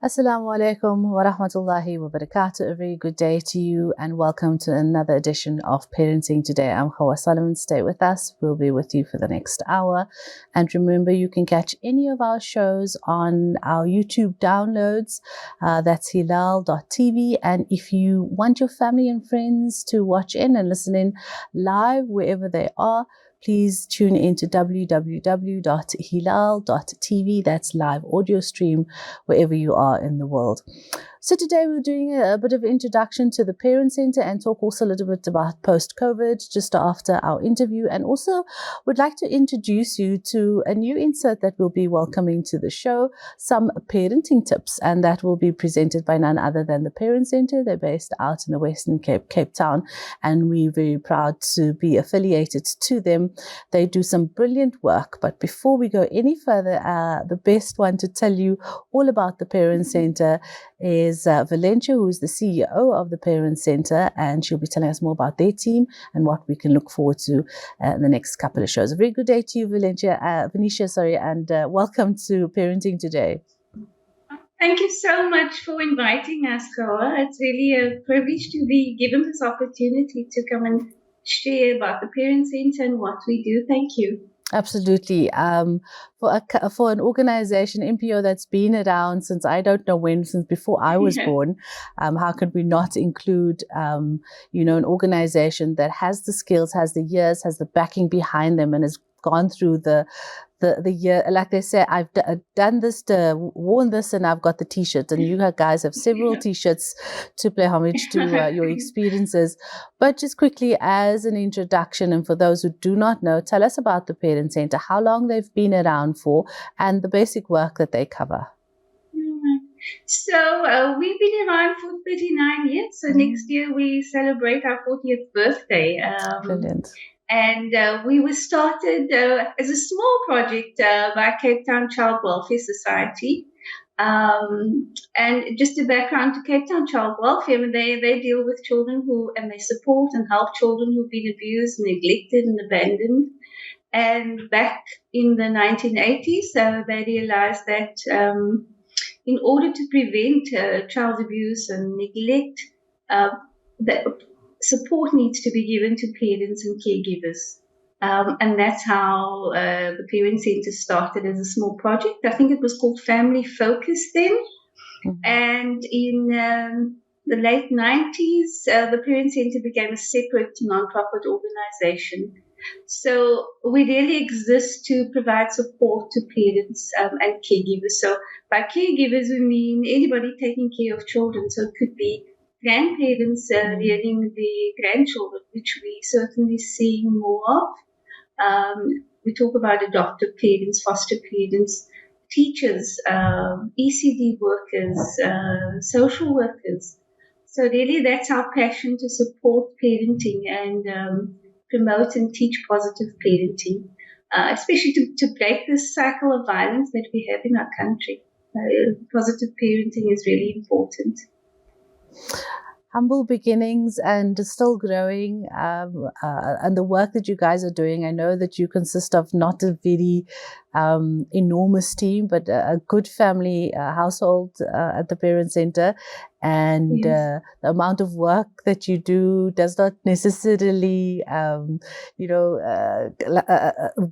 Assalamu alaikum wa rahmatullahi wa barakatuh. A very good day to you and welcome to another edition of Parenting Today. I'm Hawa Solomon. Stay with us. We'll be with you for the next hour. And remember, you can catch any of our shows on our YouTube downloads. That's Hilaal.tv. And if you want your family and friends to watch in and listen in live wherever they are, please tune into www.hilaal.tv. That's live audio stream wherever you are in the world. So today we're doing a bit of introduction to the Parent Center and talk also a little bit about post-COVID just after our interview. And also would like to introduce you to a new insert that we'll be welcoming to the show, some parenting tips, and that will be presented by none other than the Parent Center. They're based out in the Western Cape Town, and we're very proud to be affiliated to them. They do some brilliant work. But before we go any further, the best one to tell you all about the Parent Center is Valencia, who is the CEO of the Parent Center, and she'll be telling us more about their team and what we can look forward to in the next couple of shows. A very good day to you, Venetia, and welcome to Parenting Today. Thank you so much for inviting us, Kawa. It's really a privilege to be given this opportunity to come and share about the Parent Center and what we do. Thank you. Absolutely. For an organization, MPO, that's been around since I don't know when, since before I was born, how could we not include, an organization that has the skills, has the years, has the backing behind them, and has gone through the year, like they say, I've done this, worn this, and I've got the T-shirt. And you guys have several T-shirts to pay homage to your experiences. But just quickly, as an introduction, and for those who do not know, tell us about the Parent Center, how long they've been around for, and the basic work that they cover. So we've been around for 39 years. So next year we celebrate our 40th birthday. Brilliant. And we were started as a small project by Cape Town Child Welfare Society. And just a background to Cape Town Child Welfare, they deal with children and they support and help children who've been abused, neglected, and abandoned. And back in the 1980s, they realized that in order to prevent child abuse and neglect, that support needs to be given to parents and caregivers. And that's how the Parent Center started as a small project. I think it was called Family Focus then. Mm-hmm. And in the late 90s, the Parent Center became a separate nonprofit organization. So we really exist to provide support to parents and caregivers. So by caregivers, we mean anybody taking care of children. So it could be grandparents rearing the grandchildren, which we certainly see more of. We talk about adoptive parents, foster parents, teachers, ECD workers, social workers. So really that's our passion, to support parenting and promote and teach positive parenting, especially to break this cycle of violence that we have in our country. Positive parenting is really important. Humble beginnings and still growing, and the work that you guys are doing. I know that you consist of not a very enormous team, but a good family household at the Parent Center. And yes, the amount of work that you do does not necessarily,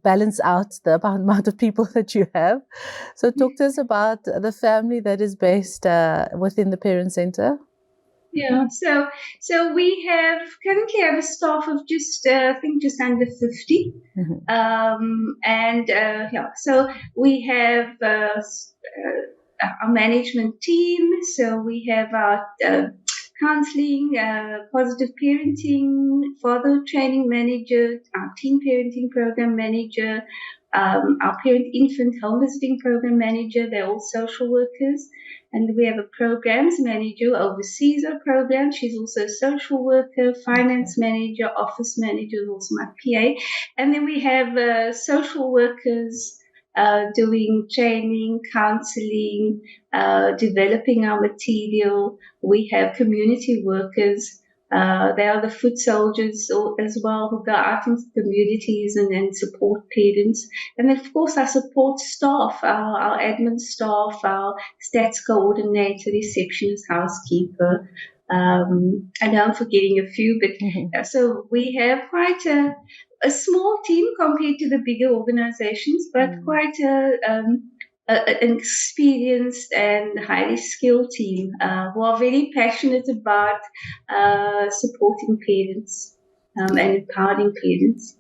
balance out the amount of people that you have. So talk to us about the family that is based within the Parent Center. Yeah, so we currently have a staff of just under 50, so we have our management team. So we have our counseling, positive parenting, father training manager, our teen parenting program manager, our parent-infant home visiting program manager. They're all social workers. And we have a programs manager who oversees our program. She's also a social worker, finance manager, office manager, also my PA. And then we have social workers doing training, counseling, developing our material. We have community workers They are the foot soldiers as well, who go out into communities and support parents. And then, of course, our support staff, our admin staff, our stats coordinator, receptionist, housekeeper. I know I'm forgetting a few, but so we have quite a small team compared to the bigger organizations, but quite an experienced and highly skilled team who are very passionate about supporting parents and empowering parents.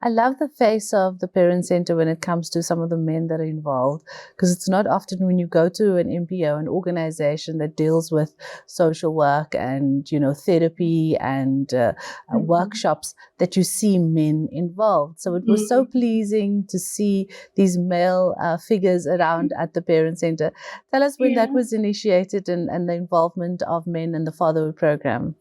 I love the face of the parent center when it comes to some of the men that are involved, because it's not often when you go to an MPO, an organization that deals with social work and, therapy and workshops, that you see men involved. So it was so pleasing to see these male figures around at the parent center. Tell us when that was initiated and the involvement of men in the fatherhood program.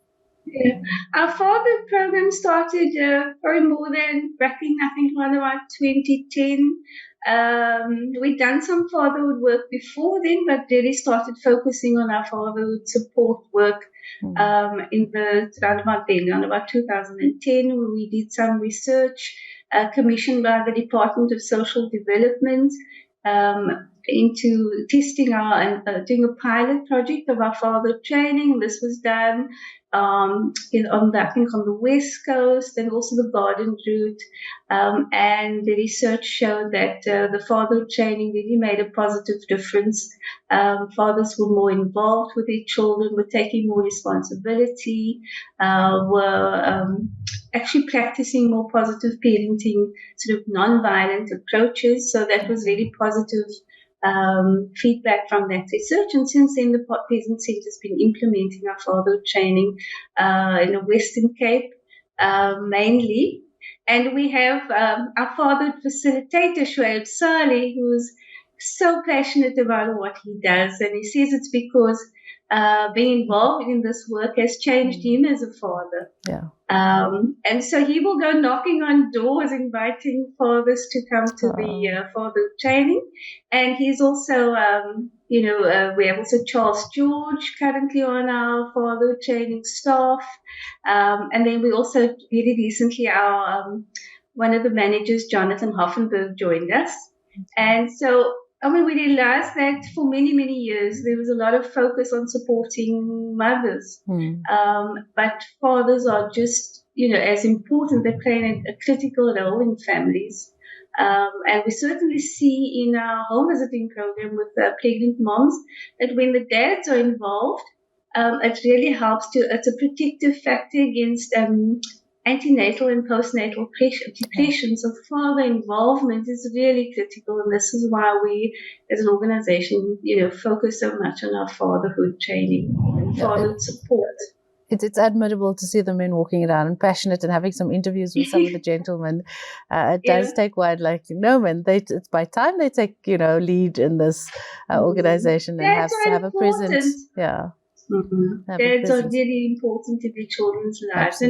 Yeah. Our fatherhood program started probably more than back in, I think, around about 2010. We'd done some fatherhood work before then, but really started focusing on our fatherhood support work in the around about 2010, when we did some research commissioned by the Department of Social Development into testing and doing a pilot project of our fatherhood training. This was done I think on the West Coast and also the Garden Route. And the research showed that the fatherhood training really made a positive difference. Fathers were more involved with their children, were taking more responsibility, were actually practicing more positive parenting, sort of non-violent approaches. So that was really positive feedback from that research. And since then, the Parent Centre has been implementing our fatherhood training in the Western Cape mainly. And we have our fatherhood facilitator, Shoaib Saleh, who's so passionate about what he does. And he says it's because being involved in this work has changed him as a father. Yeah. And so he will go knocking on doors, inviting fathers to come to the fatherhood training. And he's also, we have also Charles George currently on our fatherhood training staff. And then we also really recently one of the managers, Jonathan Hoffenberg, joined us. And so we realized that for many, many years, there was a lot of focus on supporting mothers. But fathers are just, as important. They play a critical role in families. And we certainly see in our home visiting program with pregnant moms that when the dads are involved, it really helps it's a protective factor against antenatal and postnatal depression. So father involvement is really critical, and this is why we, as an organization, focus so much on our fatherhood training and fatherhood support. It's admirable to see the men walking around and passionate and having some interviews with some of the gentlemen. It does take one, men. It's by time they take lead in this organization and have a presence. Yeah. Dads are really important in their children's lives.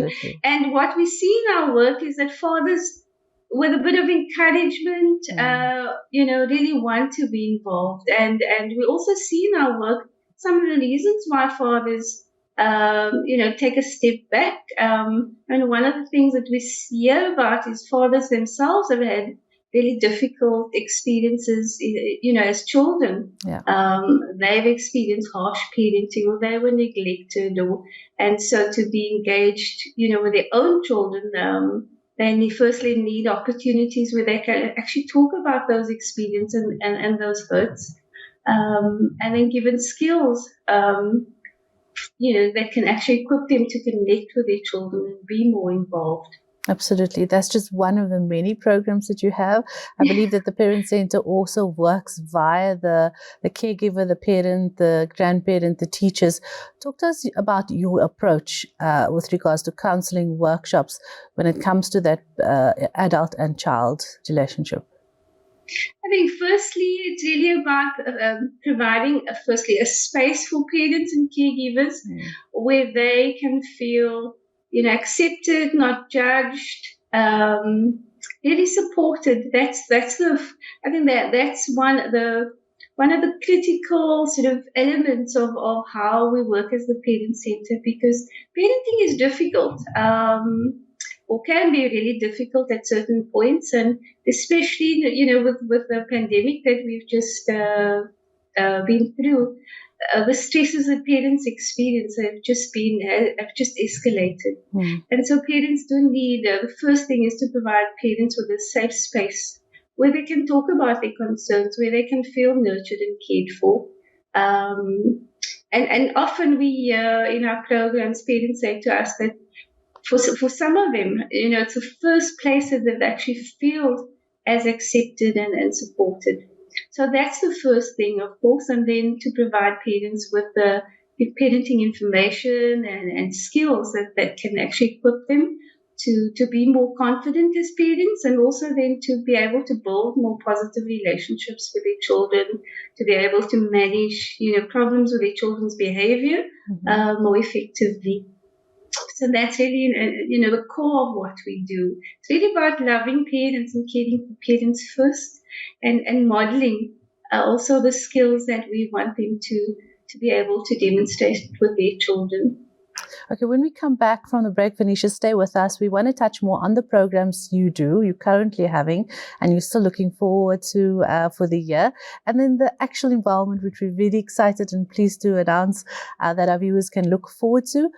And what we see in our work is that fathers, with a bit of encouragement, really want to be involved. And we also see in our work some of the reasons why fathers, take a step back. And one of the things that we hear about is fathers themselves have had really difficult experiences, as children. Yeah. They've experienced harsh parenting, or they were neglected, and so to be engaged, with their own children, they firstly need opportunities where they can actually talk about those experiences and those hurts, and then given skills, that can actually equip them to connect with their children and be more involved. Absolutely. That's just one of the many programs that you have. I believe that the Parent Center also works via the caregiver, the parent, the grandparent, the teachers. Talk to us about your approach with regards to counseling workshops when it comes to that adult and child relationship. I think firstly, it's really about providing a space for parents and caregivers where they can feel accepted, not judged, really supported. That's one of one of the critical sort of elements of how we work as the parent center, because parenting is difficult. Or can be really difficult at certain points, and especially with the pandemic that we've just been through, the stresses that parents experience have just escalated. And so parents do need, the first thing is to provide parents with a safe space where they can talk about their concerns, where they can feel nurtured and cared for. And often we, in our programs, parents say to us that for some of them, it's the first place that they've actually feel as accepted and supported. So that's the first thing, of course, and then to provide parents with the parenting information and skills that can actually equip them to be more confident as parents, and also then to be able to build more positive relationships with their children, to be able to manage, problems with their children's behavior more effectively. So that's really, the core of what we do. It's really about loving parents and caring for parents first, and modeling also the skills that we want them to be able to demonstrate with their children. Okay, when we come back from the break, Venetia, stay with us. We want to touch more on the programs you're currently having, and you're still looking forward to for the year. And then the actual involvement, which we're really excited and pleased to announce that our viewers can look forward to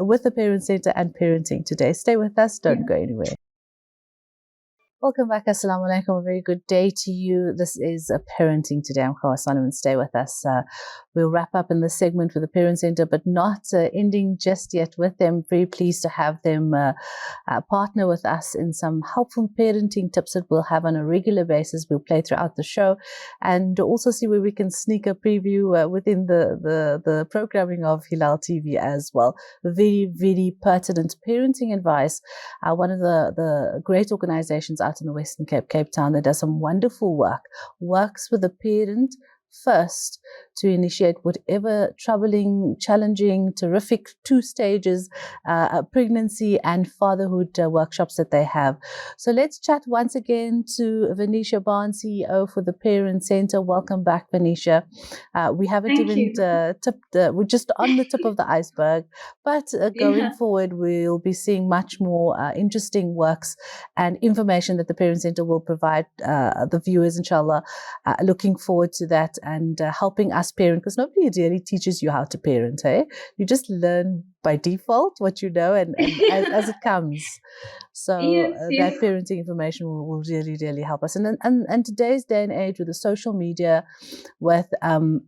with the Parent Center and Parenting Today. Stay with us. Don't go anywhere. Welcome back. Assalamu alaikum. A very good day to you. This is Parenting Today. I'm Khawa Solomon. Stay with us. We'll wrap up in this segment with the Parent Center, but not ending just yet with them. Very pleased to have them partner with us in some helpful parenting tips that we'll have on a regular basis. We'll play throughout the show, and also see where we can sneak a preview within the programming of Hilaal TV as well. Very, very pertinent parenting advice. One of the great organizations out in the Western Cape Town that does some wonderful works with the parent first to initiate whatever troubling, challenging, terrific 2 stages, pregnancy and fatherhood workshops that they have. So let's chat once again to Venetia Barnes, CEO for the Parent Center. Welcome back, Venetia. We haven't we're just on the tip of the iceberg, but going forward, we'll be seeing much more interesting works and information that the Parent Center will provide the viewers, inshallah. Looking forward to that, and helping us parent, because nobody really teaches you how to parent, hey? You just learn by default what you know and as it comes. So that parenting information will really, really help us. And today's day and age, with the social media, with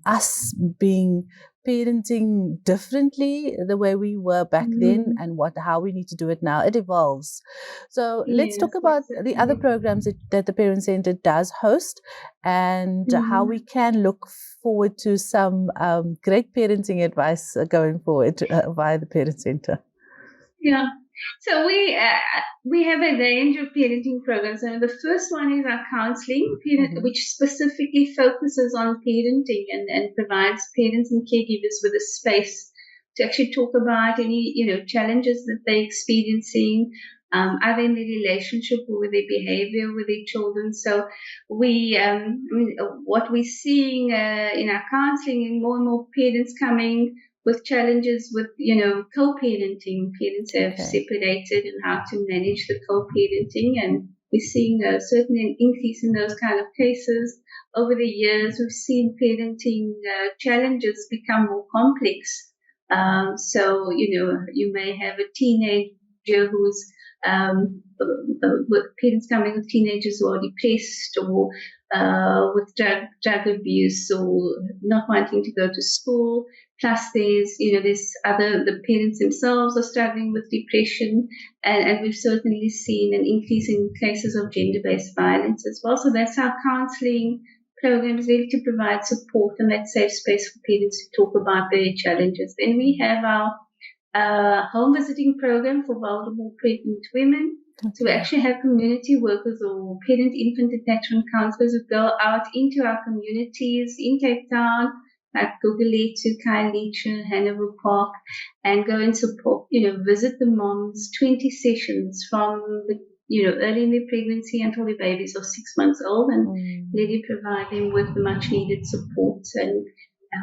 us being parenting differently the way we were back then, and how we need to do it now, it evolves. So let's talk about the other programs that the Parent Center does host, and how we can look forward to some great parenting advice going forward via the Parent Center. Yeah. So we have a range of parenting programs, and the first one is our counseling, which specifically focuses on parenting and provides parents and caregivers with a space to actually talk about any challenges that they're experiencing, either in their relationship or with their behavior with their children. So we, what we're seeing in our counseling, and more parents coming with challenges with, co-parenting. Parents have separated, and how to manage the co-parenting. And we're seeing a certain increase in those kind of cases. Over the years, we've seen parenting challenges become more complex. So, you may have a teenager who's with parents coming with teenagers who are depressed, or with drug abuse, or not wanting to go to school. Plus, there's the parents themselves are struggling with depression, and we've certainly seen an increase in cases of gender-based violence as well. So that's our counselling program, is really to provide support and that safe space for parents to talk about their challenges. Then we have our home visiting program for vulnerable pregnant women. So we actually have community workers or parent-infant attachment counsellors who go out into our communities in Cape Town, like Gugulethu, Khayelitsha, Hanover Park, and go and support, visit the moms, 20 sessions from the early in their pregnancy until their babies are 6 months old, and really provide them with the much needed support, and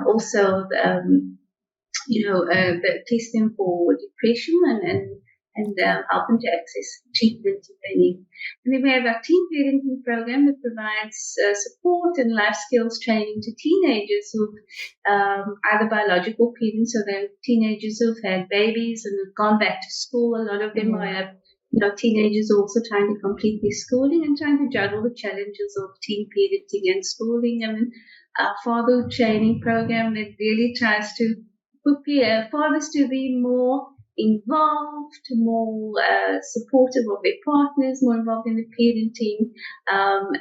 also test them for depression, and help them to access treatment if they need. And then we have our teen parenting program that provides support and life skills training to teenagers who've either biological parents, or they're teenagers who've had babies and have gone back to school. A lot of them are teenagers also trying to complete their schooling and trying to juggle the challenges of teen parenting and schooling. And our fatherhood training program that really tries to prepare fathers to be more involved, more supportive of their partners, more involved in the parenting,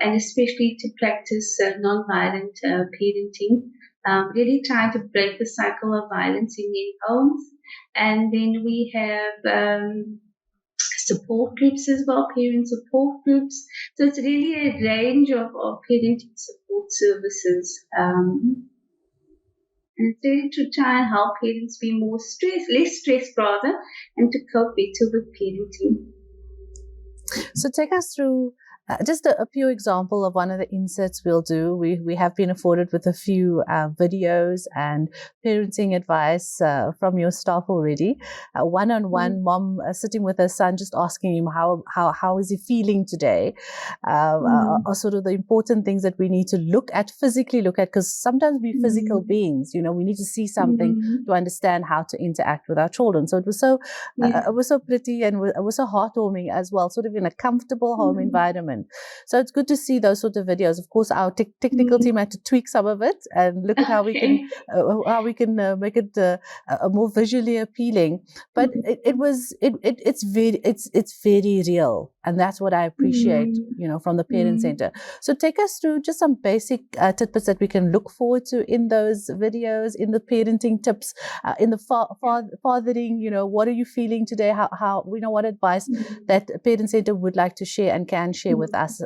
and especially to practice non-violent parenting, really trying to break the cycle of violence in their homes. And then we have support groups as well, parent support groups. So it's really a range of parenting support services. And it's really to try and help parents be less stressed rather, and to cope better with parenting. So take us through just a few examples of one of the inserts we'll do. We have been afforded with a few videos and parenting advice from your staff already. One-on-one, mom sitting with her son, just asking him how is he feeling today, are sort of the important things that we need to physically look at, because sometimes we're physical beings. We need to see something to understand how to interact with our children. So it was so pretty, and it was so heartwarming as well, sort of in a comfortable home environment. So it's good to see those sort of videos. Of course, our technical team had to tweak some of it and look at how we can make it more visually appealing. But it's very real, and that's what I appreciate, from the Parent Center. So take us through just some basic tidbits that we can look forward to in those videos, in the parenting tips, in the fathering. What are you feeling today? How what advice that Parent Center would like to share and can share with us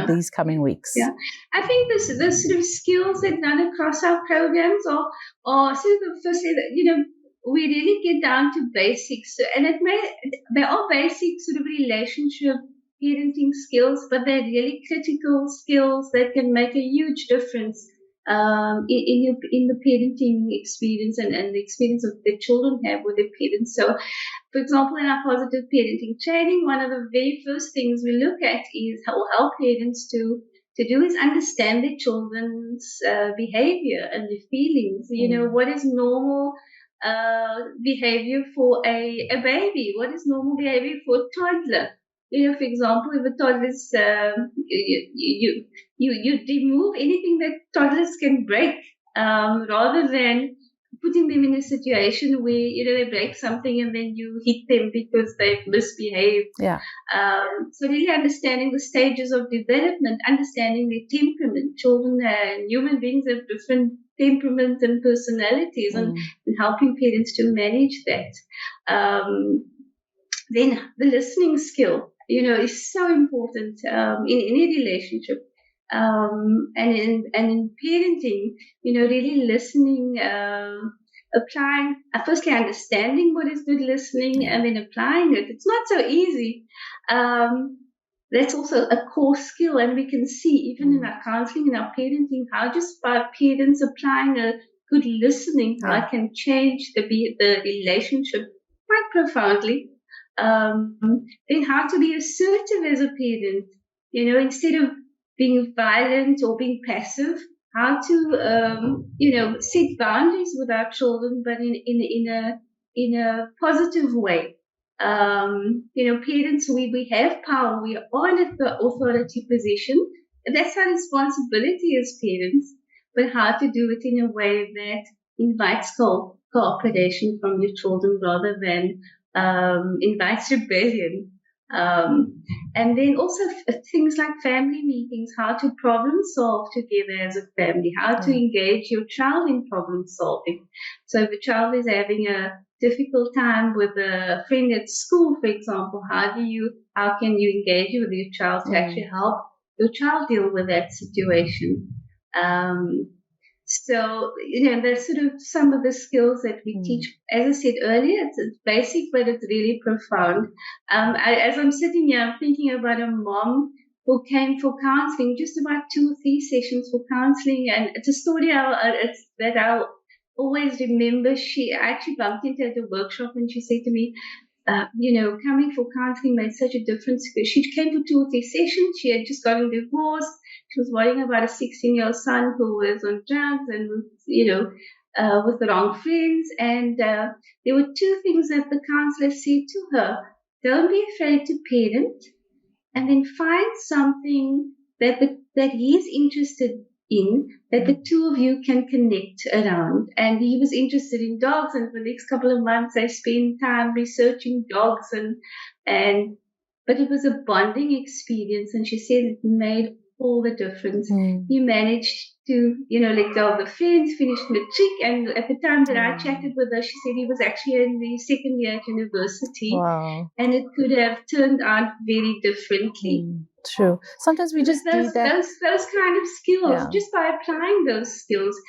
these coming weeks? Yeah, I think the sort of skills that run across our programs are sort of, firstly, that we really get down to basics, and they are basic sort of relationship parenting skills, but they're really critical skills that can make a huge difference in the parenting experience and the experience of the children have with their parents. So, for example, in our positive parenting training, one of the very first things we look at is how help parents to do is understand their children's behavior and their feelings. What is normal behavior for a baby? What is normal behavior for a toddler? For example, if a toddler is, you remove anything that toddlers can break, rather than putting them in a situation where they break something and then you hit them because they've misbehaved. Yeah. So really understanding the stages of development, understanding their temperament. Children and human beings have different temperaments and personalities, and helping parents to manage that. Then the listening skill, is so important in any relationship. And in parenting, really listening, applying, firstly understanding what is good listening, and then applying it. It's not so easy. That's also a core skill, and we can see even in our counseling, in our parenting, how just by parents applying a good listening, how it can change the relationship quite profoundly. Then how to be assertive as a parent, instead of being violent or being passive, how to, set boundaries with our children, but in a positive way. Parents, we have power. We are in the authority position. And that's our responsibility as parents, but how to do it in a way that invites cooperation from your children rather than invites rebellion. And then also things like family meetings, how to problem solve together as a family, how to engage your child in problem solving. So if a child is having a difficult time with a friend at school, for example, how can you engage with your child to actually help your child deal with that situation? So, that's sort of some of the skills that we teach. As I said earlier, it's basic, but it's really profound. As I'm sitting here, I'm thinking about a mom who came for counseling, just about 2 or 3 sessions for counseling. And it's a story that I'll always remember. I actually bumped into her at a workshop, and she said to me, coming for counseling made such a difference because she came for 2 or 3 sessions. She had just gotten divorced. She was worrying about a 16-year-old son who was on drugs and with the wrong friends. And there were 2 things that the counselor said to her: don't be afraid to parent, and then find something that he's interested in, that the 2 of you can connect around. And he was interested in dogs, and for the next couple of months I spent time researching dogs, but it was a bonding experience, and she said it made all the difference. He managed to, let go of the friends, finished matric, and at the time that I chatted with her, she said he was actually in the second year at university. Wow. And it could have turned out very differently. True. Sometimes we just those, need that. Those kind of skills, just by applying those skills.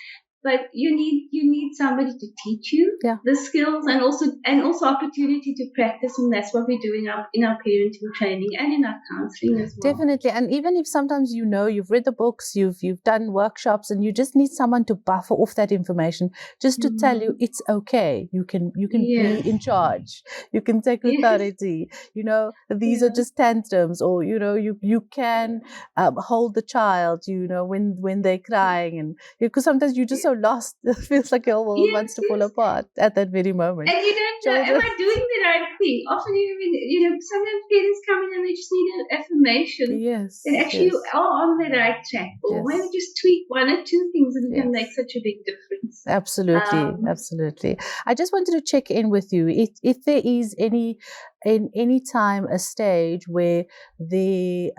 But you need somebody to teach you the skills, and also opportunity to practice, and that's what we do in our parenting training and in our counseling as well. Definitely. And even if sometimes you've read the books, you've done workshops, and you just need someone to buffer off that information, just to tell you it's okay. You can be in charge. You can take authority. These are just tantrums, or you can hold the child. When they're crying, and because sometimes you're just so lost, it feels like your whole world wants to fall apart at that very moment. And you don't know, am I doing the right thing? Often, sometimes parents come in and they just need an affirmation. Yes. And actually, you are on the right track. Or maybe just tweak 1 or 2 things, and it can make such a big difference. Absolutely, absolutely. I just wanted to check in with you if there is any time a stage where the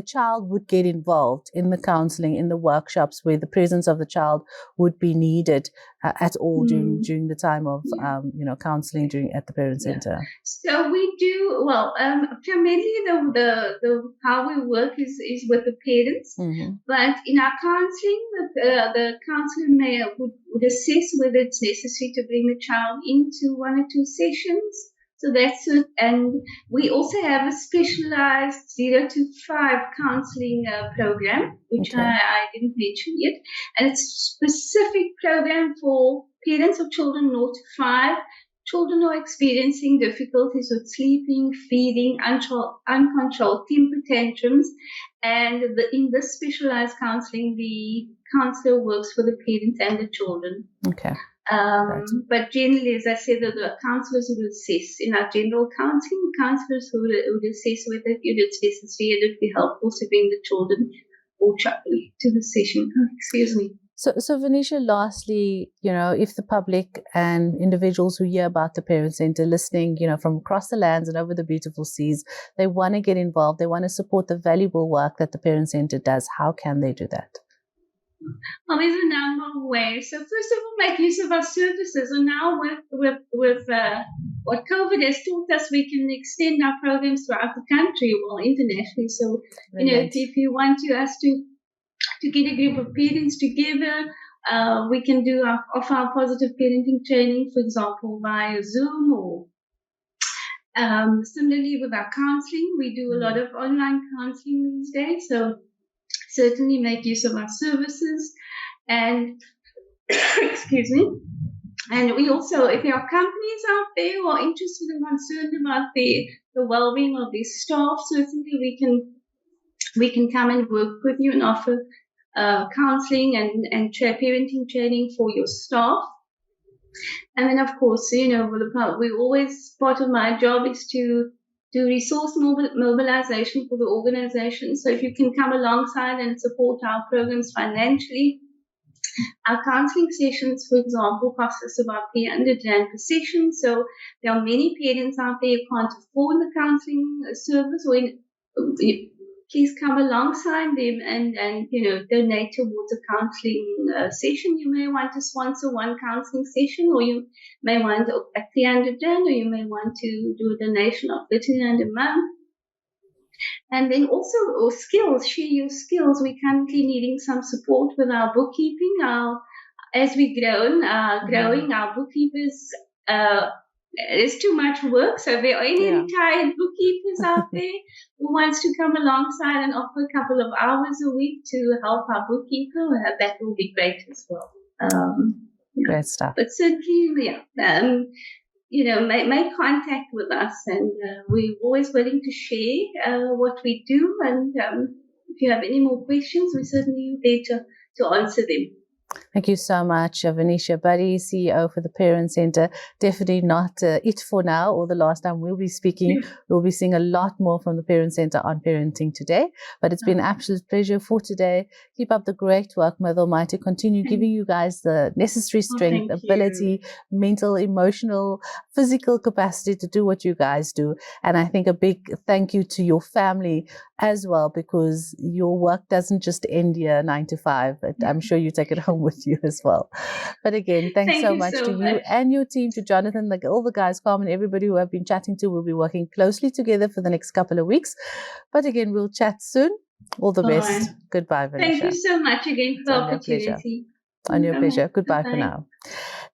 child would get involved in the counseling, in the workshops, where the presence of the child would be needed at all during the time of counseling at the parent center. So we do primarily the how we work is with the parents, but in our counseling, the counselor would assess whether it's necessary to bring the child into 1 or 2 sessions. So that's it. And we also have a specialized 0 to 5 counseling program, which I didn't mention yet. And it's a specific program for parents of children 0 to 5, children who are experiencing difficulties with sleeping, feeding, uncontrolled temper tantrums. And in this specialized counseling, the counselor works for the parents and the children. Okay. But generally, as I said, the counselors would assess in our general counseling, counselors who would assess whether it's necessary and it would be helpful to bring the children or child to the session. Excuse me. So Venetia, lastly, if the public and individuals who hear about the Parent Center listening, from across the lands and over the beautiful seas, they want to get involved, they want to support the valuable work that the Parent Center does, how can they do that? Well, there's a number of ways. So first of all, make use of our services. And now with what COVID has taught us, we can extend our programs throughout the country or internationally. So, if you want us to get a group of parents together, we can offer our positive parenting training, for example, via Zoom, or similarly with our counseling. We do a lot of online counseling these days. So certainly make use of our services, and excuse me. And we also, if there are companies out there who are interested and concerned about the well-being of their staff, certainly we can come and work with you and offer counseling and parenting training for your staff. And then, of course, we always, part of my job is to do resource mobilization for the organization. So if you can come alongside and support our programs financially. Our counseling sessions, for example, cost us about R300 per session. So there are many parents out there who can't afford the counseling service. Please come alongside them and donate towards a counseling session. You may want to sponsor 1 counseling session, or you may want a R300, or you may want to do a donation of R13 a month. And then also skills, share your skills. We're currently needing some support with our bookkeeping. As we growing, our bookkeepers, there's too much work. So if there are any retired bookkeepers out there who wants to come alongside and offer a couple of hours a week to help our bookkeeper, that will be great as well. Great stuff. But certainly, make contact with us, and we're always willing to share what we do. And if you have any more questions, we're certainly there to answer them. Thank you so much, Venetia Buddy, CEO for the Parent Centre. Definitely not it for now, or the last time we'll be speaking. We'll be seeing a lot more from the Parent Centre on parenting today. But it's been an absolute pleasure for today. Keep up the great work. May the Almighty continue giving you guys the necessary strength, ability, mental, emotional, physical capacity to do what you guys do. And I think a big thank you to your family as well, because your work doesn't just end here 9 to 5. I'm sure you take it home with you as well. But again, thanks so much to you and your team, to Jonathan, like all the guys, Carmen, everybody who I've been chatting to. We'll be working closely together for the next couple of weeks. But again, we'll chat soon. All the best. Right. Goodbye, Venetia. Thank you so much again for the opportunity. On your pleasure. Goodbye for now.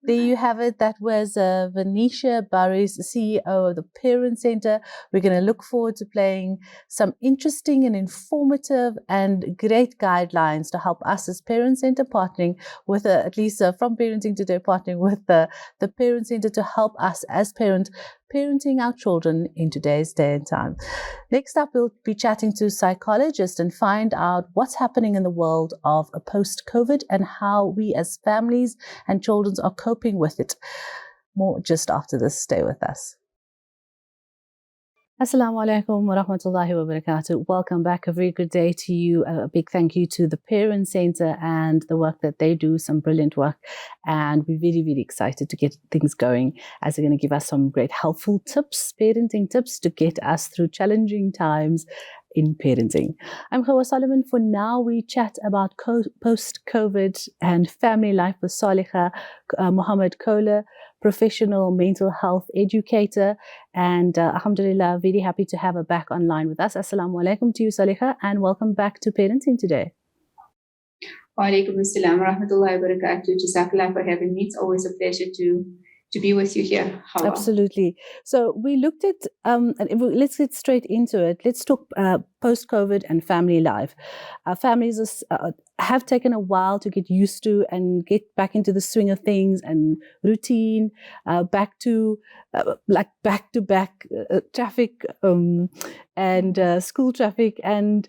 There you have it. That was Venetia Burris, CEO of the Parent Centre. We're going to look forward to playing some interesting and informative and great guidelines to help us as Parent Centre, partnering with, at least from Parenting Today, partnering with the Parent Centre to help us as parenting our children in today's day and time. Next up, we'll be chatting to psychologists and find out what's happening in the world of post-COVID and how we as families and children are coping with it. More just after this. Stay with us. Assalamu alaikum wa rahmatullahi wa barakatuh. Welcome back. A very good day to you. A big thank you to the Parent Centre and the work that they do, some brilliant work. And we're really, really excited to get things going, as they're going to give us some great helpful tips, parenting tips to get us through challenging times in parenting. I'm Hawa Solomon. For now, we chat about post-COVID and family life with Saliha Muhammad Kola, professional mental health educator. And alhamdulillah, very happy to have her back online with us. Assalamu alaikum to you, Saliha, and welcome back to Parenting Today. Wa alaikum assalam wa rahmatullahi wa barakatuh. Jazakallah for having me. It's always a pleasure to be with you here, Hawa. Absolutely. So we looked at, let's get straight into it. Let's talk post-COVID and family life. Families have taken a while to get used to and get back into the swing of things and routine, back to back-to-back traffic and school traffic. And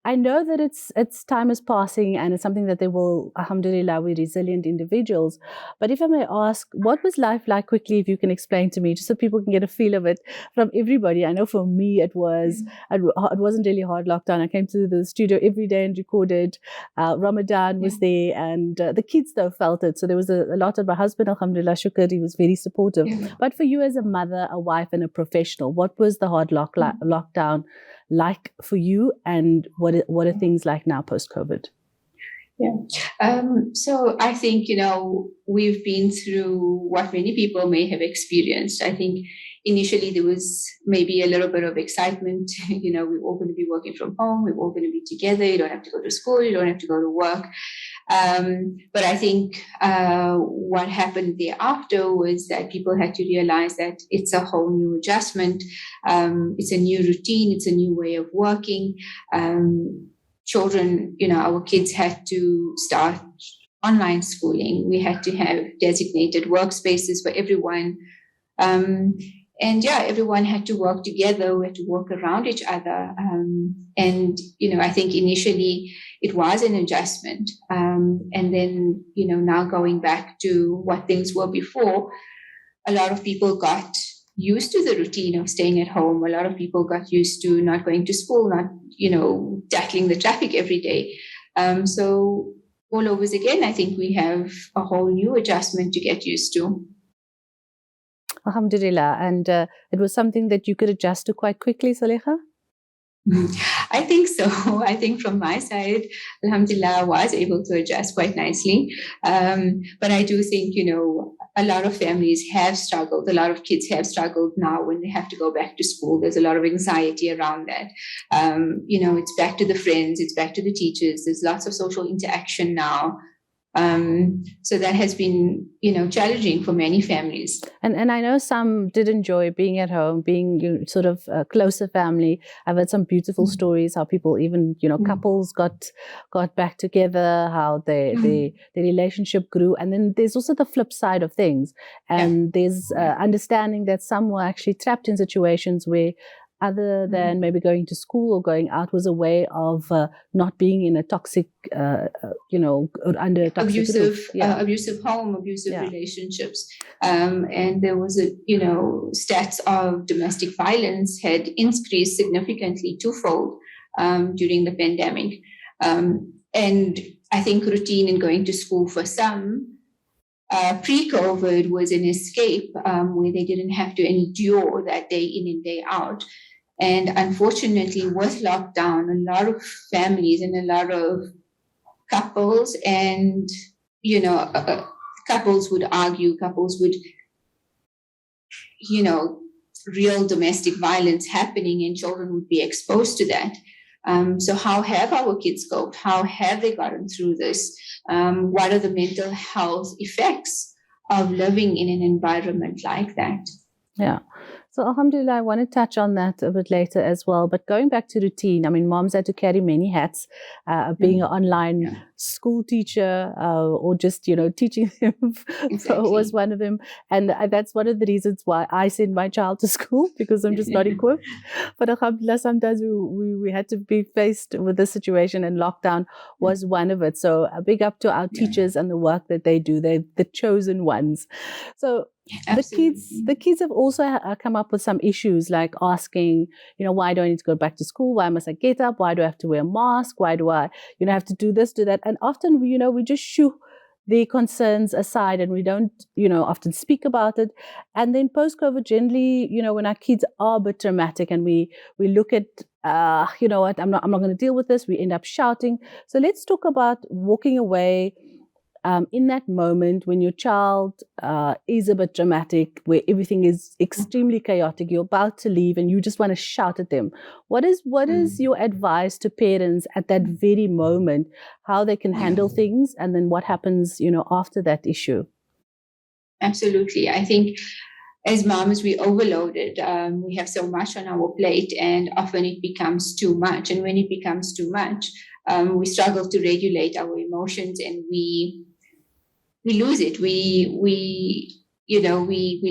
I know that it's time is passing and it's something that they will, alhamdulillah, we're resilient individuals. But if I may ask, what was life like quickly, if you can explain to me, just so people can get a feel of it from everybody? I know for me it wasn't really hard lockdown. I came to the studio every day and recorded. Ramadan was there, and the kids though felt it. So there was a lot of my husband, alhamdulillah, shukr, he was very supportive. But for you as a mother, a wife and a professional, what was the hard lockdown like for you, and what are things like now post-COVID? So I think, we've been through what many people may have experienced. I think initially there was maybe a little bit of excitement. We're all going to be working from home. We're all going to be together. You don't have to go to school. You don't have to go to work. But I think what happened thereafter was that people had to realize that it's a whole new adjustment. It's a new routine. It's a new way of working. Children, our kids had to start online schooling. We had to have designated workspaces for everyone. Everyone had to work together. We had to work around each other. I think initially it was an adjustment. And then, now going back to what things were before, a lot of people got used to the routine of staying at home. A lot of people got used to not going to school, not, tackling the traffic every day. So all over again, I think we have a whole new adjustment to get used to. Alhamdulillah. And it was something that you could adjust to quite quickly, Saliha? I think so. I think from my side, alhamdulillah, I was able to adjust quite nicely. But I do think, a lot of families have struggled. A lot of kids have struggled now when they have to go back to school. There's a lot of anxiety around that. It's back to the friends, it's back to the teachers. There's lots of social interaction now. So that has been, challenging for many families. And I know some did enjoy being at home, being sort of a closer family. I've heard some beautiful stories how people even, couples got back together, how their relationship grew. And then there's also the flip side of things. And there's understanding that some were actually trapped in situations where other than maybe going to school or going out was a way of not being in a toxic, under a toxic abusive home, abusive relationships. And there was stats of domestic violence had increased significantly twofold during the pandemic. And I think routine in going to school for some pre-COVID was an escape where they didn't have to endure that day in and day out. And unfortunately, with lockdown, a lot of families and a lot of couples and, couples would argue, real domestic violence happening and children would be exposed to that. So how have our kids coped? How have they gotten through this? What are the mental health effects of living in an environment like that? Yeah. So alhamdulillah, I want to touch on that a bit later as well. But going back to routine, I mean, moms had to carry many hats, being an online school teacher or just, teaching them was one of them. And that's one of the reasons why I send my child to school, because I'm just not equipped. But alhamdulillah, sometimes we had to be faced with this situation, and lockdown was one of it. So a big up to our teachers and the work that they do. They're the chosen ones. So the kids have also come up with some issues, like asking, why do I need to go back to school? Why must I get up? Why do I have to wear a mask? Why do I, have to do this, do that? And often, we just shoo the concerns aside and we don't, often speak about it. And then post-COVID, generally, when our kids are a bit dramatic and we look at, what, I'm not going to deal with this, we end up shouting. So let's talk about walking away in that moment when your child is a bit dramatic, where everything is extremely chaotic, you're about to leave and you just want to shout at them. What is your advice to parents at that very moment, how they can handle things, and then what happens, after that issue? Absolutely. I think as moms, we're overloaded. We have so much on our plate, and often it becomes too much. And when it becomes too much, we struggle to regulate our emotions, and we lose it. We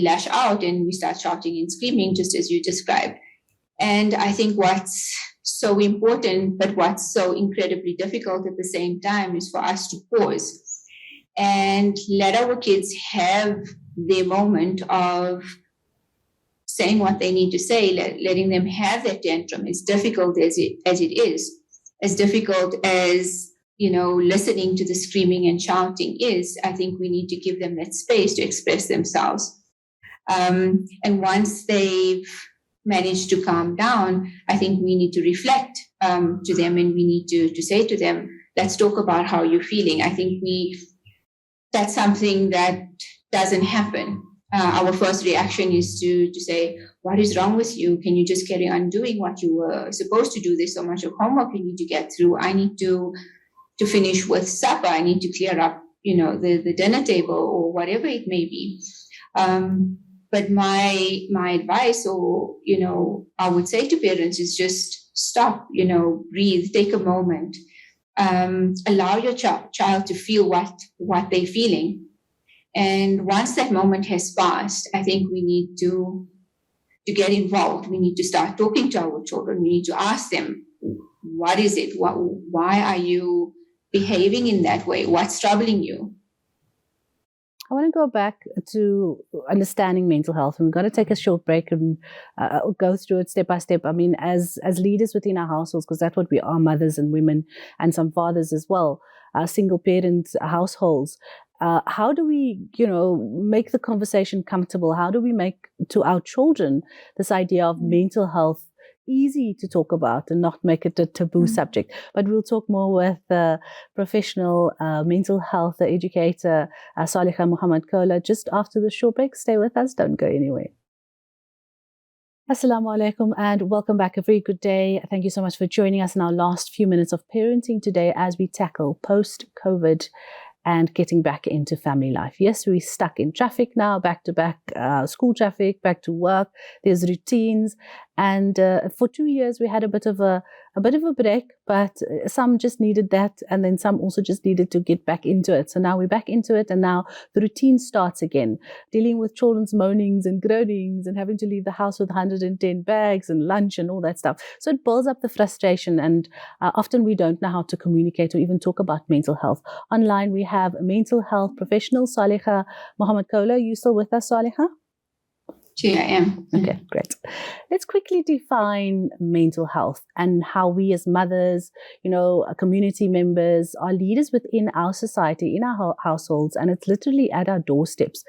lash out and we start shouting and screaming, just as you described. And I think what's so important, but what's so incredibly difficult at the same time, is for us to pause and let our kids have their moment of saying what they need to say, letting them have that tantrum. As difficult as it is, as difficult as listening to the screaming and shouting is, I think we need to give them that space to express themselves. And once they've managed to calm down, I think we need to reflect to them, and we need to say to them, let's talk about how you're feeling. I think that's something that doesn't happen. Our first reaction is to say, what is wrong with you? Can you just carry on doing what you were supposed to do? There's so much of homework you need to get through. I need to finish with supper. I need to clear up, the dinner table or whatever it may be. But my advice, or, I would say to parents, is just stop, breathe, take a moment, allow your child to feel what they're feeling. And once that moment has passed, I think we need to get involved. We need to start talking to our children. We need to ask them, what is it? Why are you behaving in that way? What's troubling you? I want to go back to understanding mental health. We're going to take a short break and go through it step by step. I mean, as leaders within our households, because that's what we are, mothers and women, and some fathers as well, single parent households. How do we, make the conversation comfortable? How do we make to our children this idea of mental health easy to talk about and not make it a taboo subject. But we'll talk more with professional mental health educator Saliha Muhammad Kola just after the short break. Stay with us, don't go anywhere. Assalamu alaikum and welcome back. A very good day. Thank you so much for joining us in our last few minutes of parenting today as we tackle post-COVID and getting back into family life. Yes, we're stuck in traffic now, back-to-back school traffic, back to work. There's routines. And for 2 years, we had a bit of a break, but some just needed that. And then some also just needed to get back into it. So now we're back into it. And now the routine starts again, dealing with children's moanings and groanings and having to leave the house with 110 bags and lunch and all that stuff. So it builds up the frustration. And often we don't know how to communicate or even talk about mental health. Online, we have a mental health professional, Saliha Muhammad Kola. You still with us, Saliha? Sure, I am. Okay, great. Let's quickly define mental health and how we as mothers, community members, are leaders within our society, in our households, and it's literally at our doorsteps.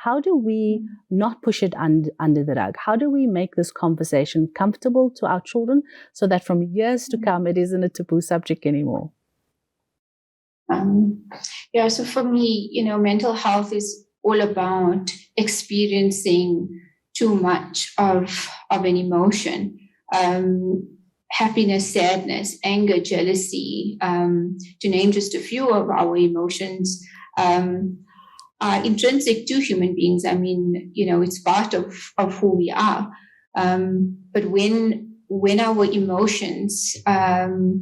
How do we not push it under the rug? How do we make this conversation comfortable to our children so that from years to come, it isn't a taboo subject anymore? So for me, mental health is all about experiencing too much of an emotion, happiness, sadness, anger, jealousy, to name just a few of our emotions, are intrinsic to human beings. I mean, it's part of who we are. But when our emotions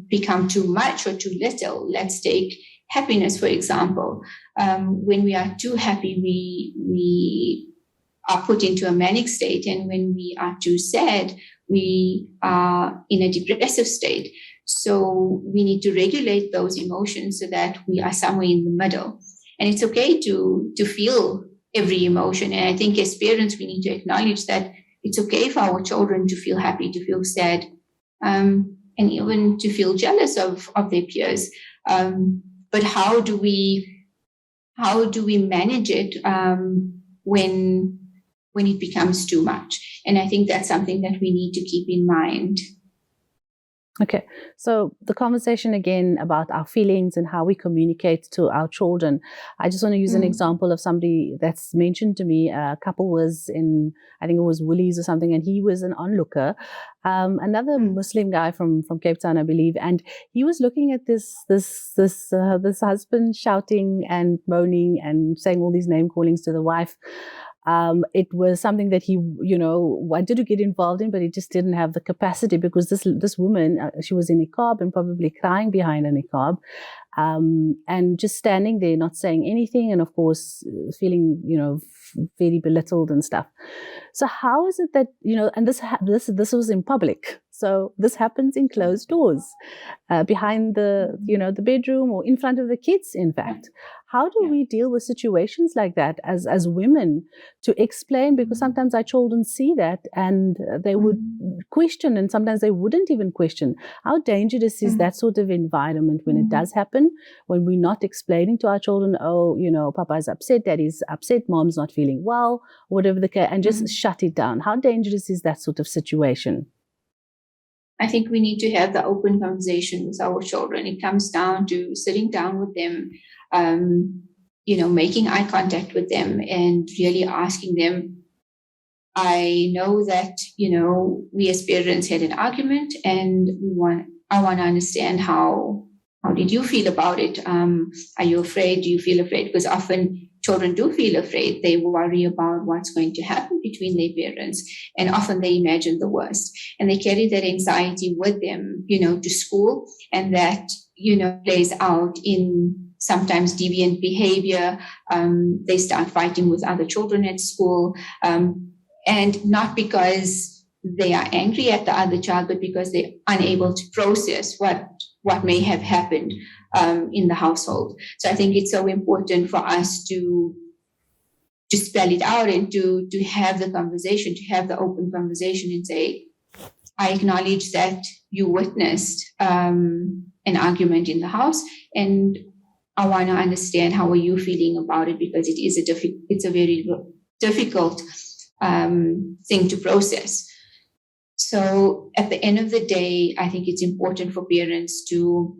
become too much or too little, let's take happiness, for example. When we are too happy, we are put into a manic state. And when we are too sad, we are in a depressive state. So we need to regulate those emotions so that we are somewhere in the middle. And it's okay to feel every emotion. And I think as parents, we need to acknowledge that it's okay for our children to feel happy, to feel sad, and even to feel jealous of their peers. But how do we manage it when it becomes too much? And I think that's something that we need to keep in mind. Okay, so the conversation again about our feelings and how we communicate to our children. I just want to use an example of somebody that's mentioned to me. A couple was in, I think it was Woolies or something, and he was an onlooker. Another Muslim guy from Cape Town, I believe, and he was looking at this husband shouting and moaning and saying all these name callings to the wife. It was something that he, wanted to get involved in, but he just didn't have the capacity because this woman, she was in niqab and probably crying behind a niqab, and just standing there, not saying anything, and of course feeling, very belittled and stuff. So how is it that, and this was in public. So this happens in closed doors, behind the bedroom or in front of the kids, in fact. How do we deal with situations like that as women to explain? Because sometimes our children see that and they would question, and sometimes they wouldn't even question. How dangerous is that sort of environment when it does happen, when we're not explaining to our children, Papa's upset, Daddy's upset, Mom's not feeling well, whatever the case, and just shut it down? How dangerous is that sort of situation? I think we need to have the open conversation with our children. It comes down to sitting down with them, making eye contact with them and really asking them, I know that, we as parents had an argument and I want to understand how did you feel about it? Are you afraid? Do you feel afraid? Because often children do feel afraid. They worry about what's going to happen between their parents. And often they imagine the worst. And they carry that anxiety with them, to school. And that, plays out in sometimes deviant behavior. They start fighting with other children at school. And not because they are angry at the other child, but because they're unable to process what may have happened in the household. So I think it's so important for us to spell it out and to have the conversation, to have the open conversation and say, I acknowledge that you witnessed an argument in the house, and I want to understand how are you feeling about it, because it is it's a very difficult thing to process. So at the end of the day, I think it's important for parents to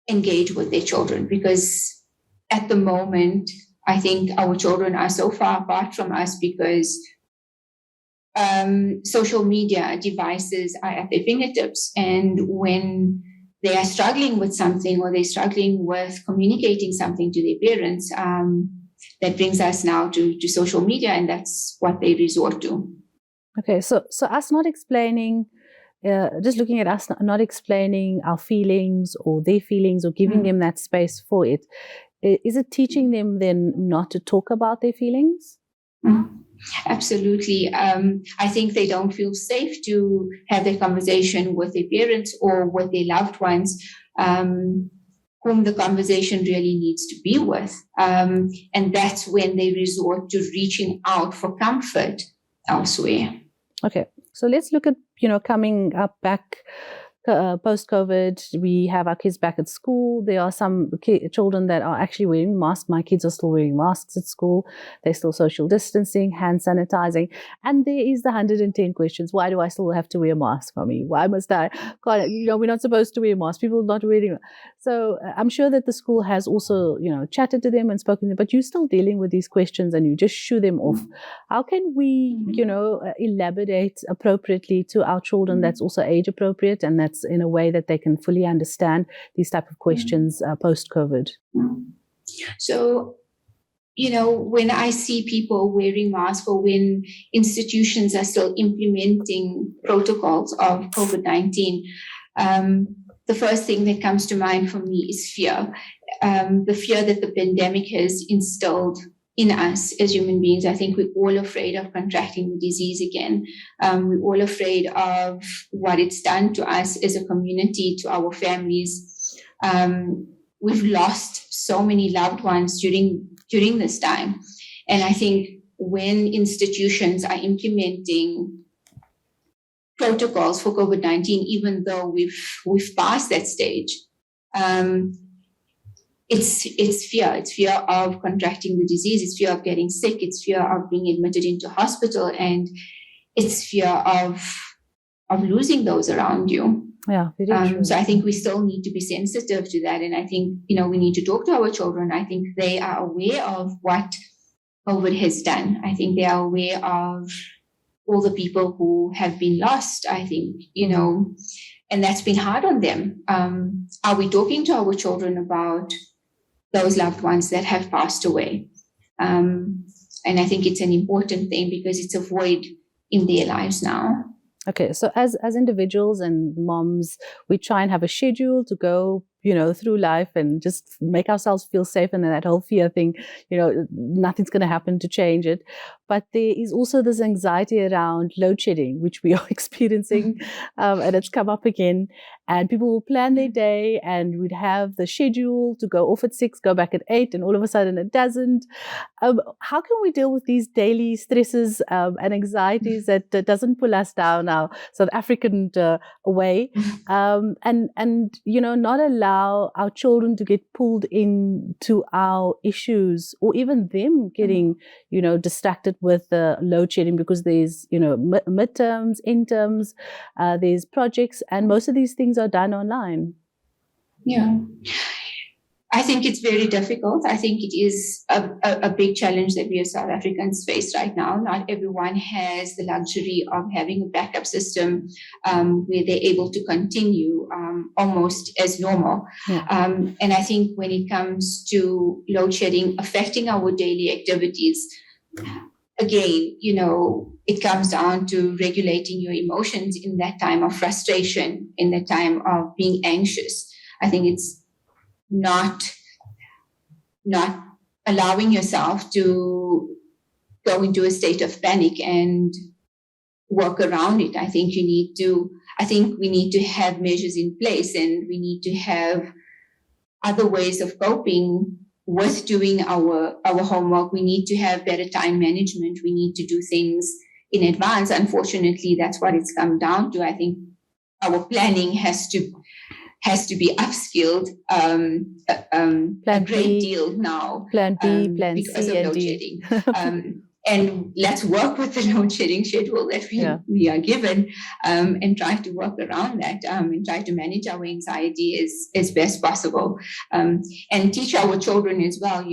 engage with their children, because at the moment, I think our children are so far apart from us because social media devices are at their fingertips. And when they are struggling with something, or they're struggling with communicating something to their parents, that brings us now to social media, and that's what they resort to. Okay, so us not explaining, just looking at us not explaining our feelings or their feelings, or giving them that space for it, is it teaching them then not to talk about their feelings? Absolutely. I think they don't feel safe to have their conversation with their parents or with their loved ones, whom the conversation really needs to be with. And that's when they resort to reaching out for comfort elsewhere. Okay, so let's look at, coming up back post-COVID. We have our kids back at school. There are some children that are actually wearing masks. My kids are still wearing masks at school. They're still social distancing, hand sanitizing. And there is the 110 questions. Why do I still have to wear a mask for me? Why must I? God, we're not supposed to wear masks. People are not wearing. So I'm sure that the school has also, chatted to them and spoken to them, but you're still dealing with these questions and you just shoo them off. How can we, elaborate appropriately to our children that's also age appropriate and that's in a way that they can fully understand these type of questions post-COVID? So, when I see people wearing masks, or when institutions are still implementing protocols of COVID-19, the first thing that comes to mind for me is fear. The fear that the pandemic has instilled in us as human beings. I think we're all afraid of contracting the disease again. We're all afraid of what it's done to us as a community, to our families. We've lost so many loved ones during this time. And I think when institutions are implementing protocols for COVID-19, even though we've passed that stage, it's fear. It's fear of contracting the disease. It's fear of getting sick. It's fear of being admitted into hospital, and it's fear of losing those around you. Yeah, very true. So I think we still need to be sensitive to that, and I think we need to talk to our children. I think they are aware of what COVID has done. I think they are aware of all the people who have been lost. I think and that's been hard on them. Are we talking to our children about those loved ones that have passed away? And I think it's an important thing because it's a void in their lives now. Okay, so as individuals and moms, we try and have a schedule to go, through life and just make ourselves feel safe. And then that whole fear thing, nothing's going to happen to change it. But there is also this anxiety around load shedding, which we are experiencing, and it's come up again. And people will plan their day, and we'd have the schedule to go off at 6, go back at 8, and all of a sudden it doesn't. How can we deal with these daily stresses and anxieties that doesn't pull us down our South African way, and not allow our children to get pulled into our issues, or even them getting distracted with the load shedding, because there's midterms, interms, there's projects, and most of these things are done online. Yeah, I think it's very difficult. I think it is a big challenge that we as South Africans face right now. Not everyone has the luxury of having a backup system where they're able to continue almost as normal. Yeah. And I think when it comes to load shedding affecting our daily activities, again, it comes down to regulating your emotions in that time of frustration, in that time of being anxious. I think it's not allowing yourself to go into a state of panic and work around it. I think we need to have measures in place, and we need to have other ways of coping with doing our homework. We need to have better time management. We need to do things in advance. Unfortunately, that's what it's come down to. I think our planning has to be upskilled a great deal now. Plan B, Plan because C, of and load D. shedding. and let's work with the load shedding schedule that we are given, and try to work around that, and try to manage our anxiety as best possible, and teach our children as well.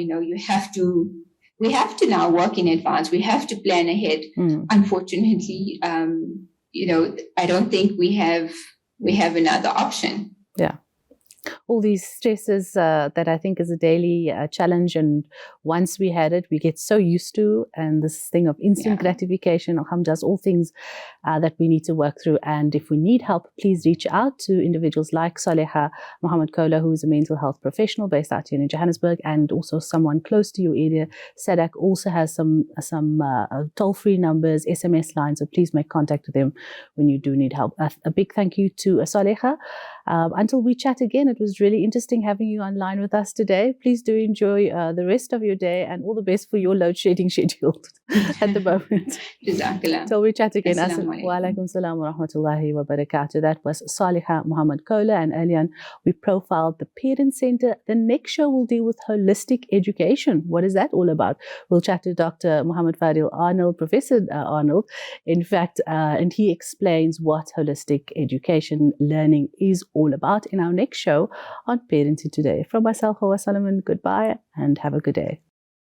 We have to now work in advance. We have to plan ahead. Unfortunately, I don't think we have another option. Yeah. All these stresses that I think is a daily challenge, and once we had it, we get so used to, and this thing of instant gratification, does all things that we need to work through. And if we need help, please reach out to individuals like Saleha Mohammed Kola, who is a mental health professional based out here in Johannesburg, and also someone close to your area. SADC also has some toll-free numbers, SMS lines, so please make contact with them when you do need help. A big thank you to Saleha. Until we chat again, it was really interesting having you online with us today. Please do enjoy the rest of your day, and all the best for your load shedding schedule at the moment. Jazakallah. Till we chat again. Assalamu Wa alaikum salam wa rahmatullahi wa barakatuh. That was Saleha Mohammed Kola, and earlier on we profiled the Parent Center. The next show will deal with holistic education. What is that all about? We'll chat to Dr. Muhammad Fadil Arnold, Professor Arnold, in fact, and he explains what holistic education learning is all about in our next show on Parenting Today. From myself, Hawa Solomon, goodbye and have a good day.